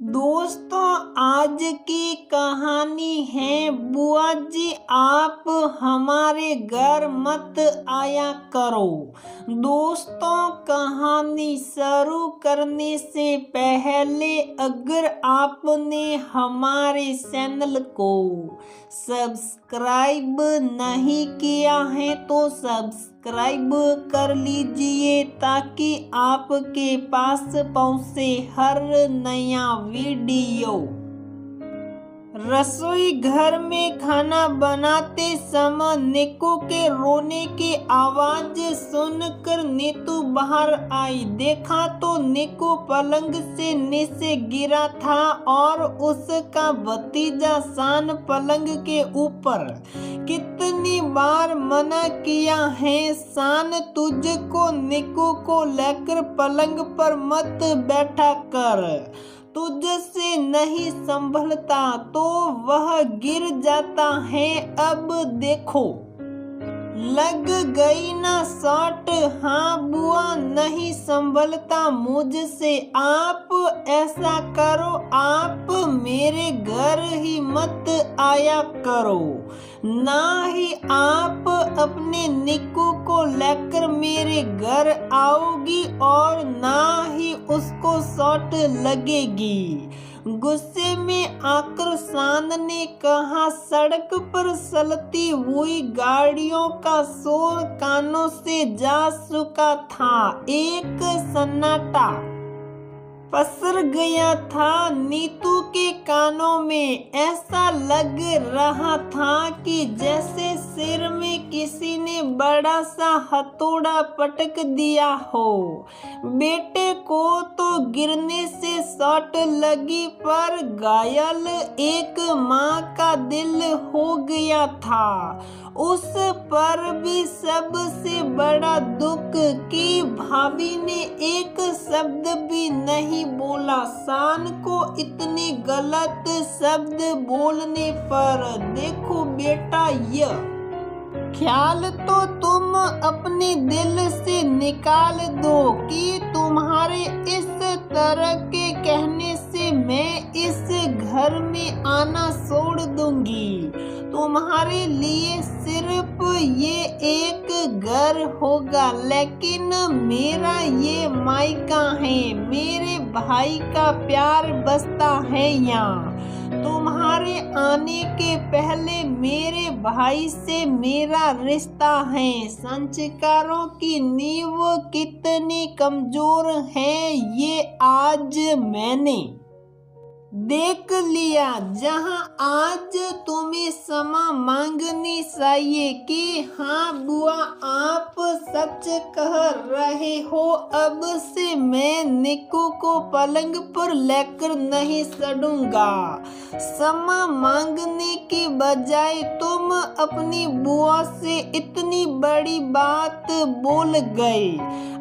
दोस्तों, आज की कहानी है बुआ जी आप हमारे घर मत आया करो। दोस्तों, कहानी शुरू करने से पहले अगर आपने हमारे चैनल को सब्सक्राइब नहीं किया है तो सब्सक्राइब कर लीजिए ताकि आपके पास पहुंचे हर नया वीडियो। रसोई घर में खाना बनाते समय निक्कू के रोने की आवाज सुनकर नीतू बाहर आई। देखा तो निक्कू पलंग से नीचे गिरा था और उसका भतीजा शान पलंग के ऊपर। कितनी बार मना किया है शान, तुझको निक्कू को लेकर पलंग पर मत बैठा कर, तुझसे नहीं संभलता तो वह गिर जाता है। अब देखो लग गई ना शॉट। हाँ बुआ, नहीं संभलता मुझसे। आप ऐसा करो, आप मेरे घर ही मत आया करो, ना ही आप अपने निक्कू को लेकर मेरे घर आओगी और ना ही उसको शॉट लगेगी। गुस्से में आकर शान ने कहा। सड़क पर चलती हुई गाड़ियों का शोर कानों से जा चुका था। एक सन्नाटा पसर गया था नीतू के कानों में। ऐसा लग रहा था कि जैसे सिर में किसी ने बड़ा सा हथौड़ा पटक दिया हो। बेटे को तो गिरने से चोट लगी पर घायल एक माँ का दिल हो गया था। उस पर भी सबसे बड़ा दुख कि भाभी ने एक शब्द भी नहीं बोला। शान को इतने गलत शब्द बोलने पर देखो बेटा, यह ख्याल तो तुम अपने दिल से निकाल दो कि तुम्हारे इस तरह के कहने से मैं इस घर में आना छोड़ दूंगी। तुम्हारे लिए सिर्फ ये एक घर होगा, लेकिन मेरा ये मायका है। मेरे भाई का प्यार बसता है यहाँ। तुम्हारे आने के पहले मेरे भाई से मेरा रिश्ता है। संस्कारों की नींव कितनी कमजोर है ये आज मैंने देख लिया। जहां आज तुम्हें क्षमा मांगनी चाहिए कि हाँ बुआ आप सच कह रहे हो। अब से मैं निक्कू को पलंग पर लेकर नहीं चढ़ूंगा। क्षमा मांगने की बजाय तुम अपनी बुआ से इतनी बड़ी बात बोल गए।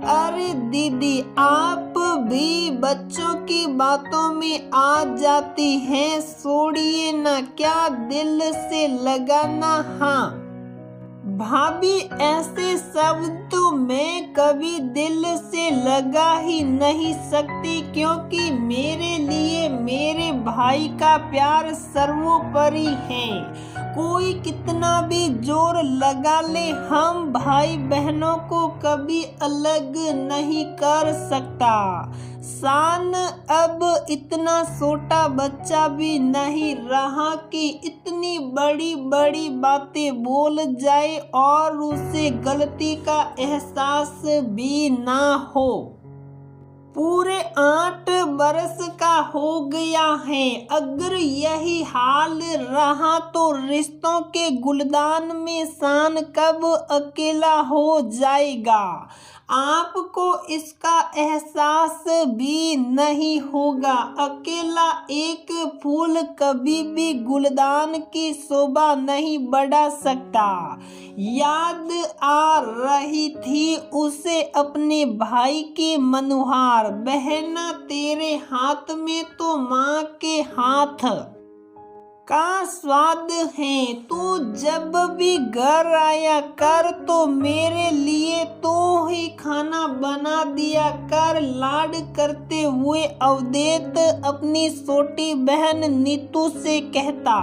अरे दीदी, आप भी बच्चों की बातों में आ जाती हैं। छोड़िए ना, क्या दिल से लगाना। हाँ भाभी, ऐसे शब्द तो मैं कभी दिल से लगा ही नहीं सकती, क्योंकि मेरे लिए मेरे भाई का प्यार सर्वोपरि है। कोई कितना भी जोर लगा ले, हम भाई बहनों को कभी अलग नहीं कर सकता। शान अब इतना छोटा बच्चा भी नहीं रहा कि इतनी बड़ी बड़ी बातें बोल जाए और उसे गलती का एहसास भी ना हो। पूरे 8 बरस का हो गया है। अगर यही हाल रहा तो रिश्तों के गुलदान में शान कब अकेला हो जाएगा। आपको इसका एहसास भी नहीं होगा। अकेला एक फूल कभी भी गुलदान की शोभा नहीं बढ़ा सकता। याद आ रही थी उसे अपने भाई के मनुहार। बहना तेरे हाथ में तो माँ के हाथ। का स्वाद है। तू जब भी घर आया कर तो मेरे लिए तो ही खाना बना दिया कर। लाड करते हुए अवधेत अपनी छोटी बहन नीतू से कहता,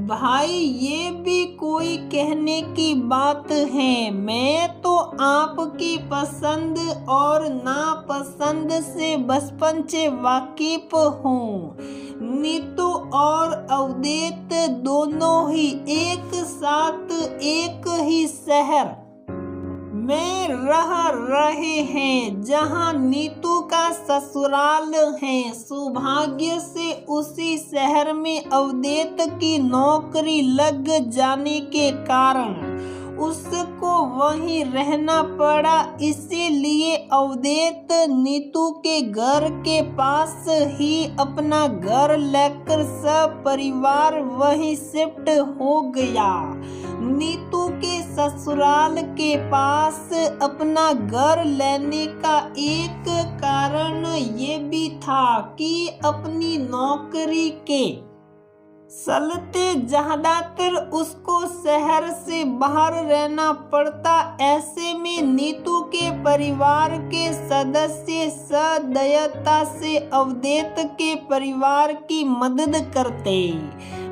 भाई ये भी कोई कहने की बात है। मैं तो आपकी पसंद और नापसंद से बचपन से वाकिफ हूँ। नीतू और अवधेत दोनों ही एक साथ एक ही शहर में रह रहे हैं जहां नीतू का ससुराल है। सौभाग्य से उसी शहर में अवधेत की नौकरी लग जाने के कारण उसको वहीं रहना पड़ा। इसीलिए अवधेत नीतू के घर के पास ही अपना घर लेकर सब परिवार वहीं शिफ्ट हो गया। नीतू के ससुराल के पास अपना घर लेने का एक कारण ये भी था कि अपनी नौकरी के चलते ज्यादातर उसको शहर से बाहर रहना पड़ता। ऐसे में नीतू के परिवार के सदस्य सदयता से अवधेत के परिवार की मदद करते।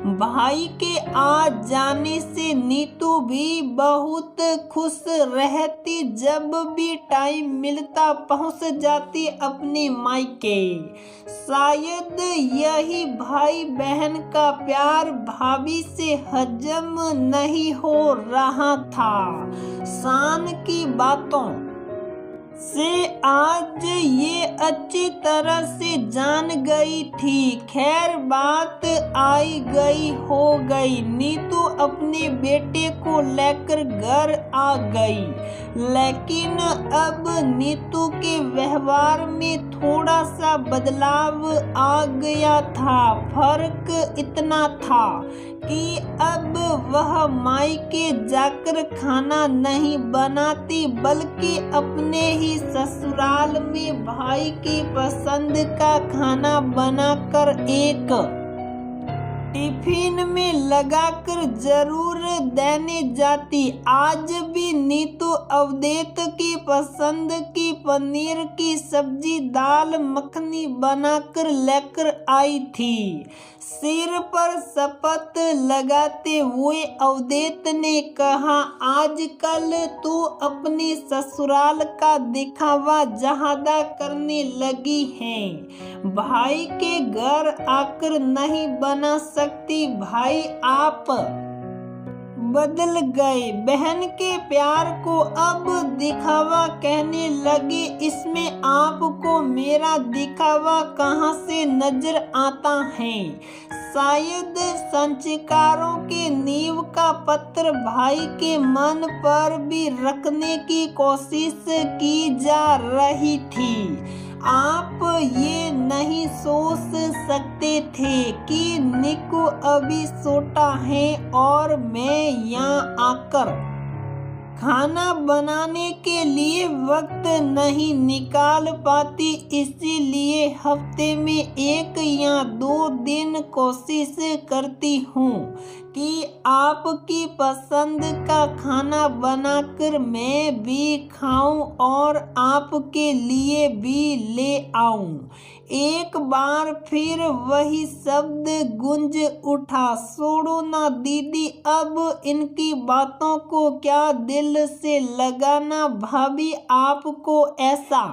भाई के आ जाने से नीतू भी बहुत खुश रहती। जब भी टाइम मिलता पहुंच जाती अपने मायके। शायद यही भाई बहन का प्यार भाभी से हजम नहीं हो रहा था। शान की बातों से आज ये अच्छी तरह से जान गई थी। खैर बात आई गई हो गई। नीतू अपने बेटे को लेकर घर आ गई, लेकिन अब नीतू के व्यवहार में थोड़ा सा बदलाव आ गया था। फर्क इतना था कि अब वह मायके जाकर खाना नहीं बनाती बल्कि अपने ही ससुराल में भाई की पसंद का खाना बनाकर एक टिफिन में लगाकर जरूर देने जाती। आज भी नीतू अवधेत की पसंद की पनीर की सब्जी दाल मखनी बनाकर लेकर आई थी। सिर पर शपथ लगाते हुए अवधेत ने कहा, आजकल तू अपने ससुराल का दिखावा ज्यादा करने लगी है। भाई के घर आकर नहीं बना सकती। भाई आप बदल गए। बहन के प्यार को अब दिखावा कहने लगे। इसमें आपको मेरा दिखावा कहाँ से नजर आता है। शायद संस्कारों के नींव का पत्थर भाई के मन पर भी रखने की कोशिश की जा रही थी। आप ये नहीं सोच सकते थे कि निकू अभी छोटा है और मैं यहाँ आकर खाना बनाने के लिए वक्त नहीं निकाल पाती। इसीलिए हफ्ते में 1 या 2 दिन कोशिश करती हूँ कि आपकी पसंद का खाना बनाकर मैं भी खाऊं और आपके लिए भी ले आऊं। एक बार फिर वही शब्द गूंज उठा, छोड़ो ना दीदी, अब इनकी बातों को क्या दिल से लगाना। भाभी आपको ऐसा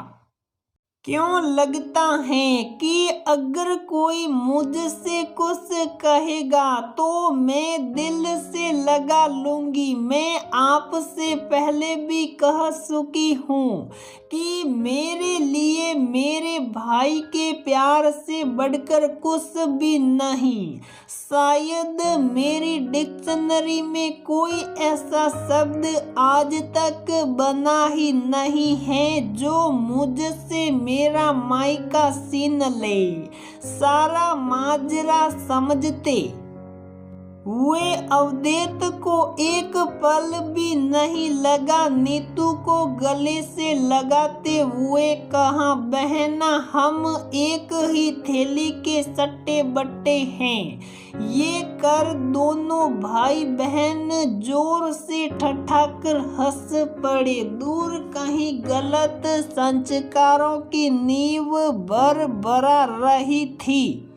क्यों लगता है कि अगर कोई मुझसे कुछ कहेगा तो मैं दिल से लगा लूंगी। मैं आपसे पहले भी कह चुकी हूँ कि मेरे लिए मेरे भाई के प्यार से बढ़कर कुछ भी नहीं। शायद मेरी डिक्शनरी में कोई ऐसा शब्द आज तक बना ही नहीं है जो मुझसे मेरा मायका छीन ले। सारा माजरा समझते हुए अवधेत को एक पल भी नहीं लगा नीतू को गले से लगाते हुए कहा, बहना हम एक ही थैली के सट्टे बट्टे हैं। ये कर दोनों भाई बहन जोर से ठठाकर हंस पड़े। दूर कहीं गलत संस्कारों की नींव भर रही थी।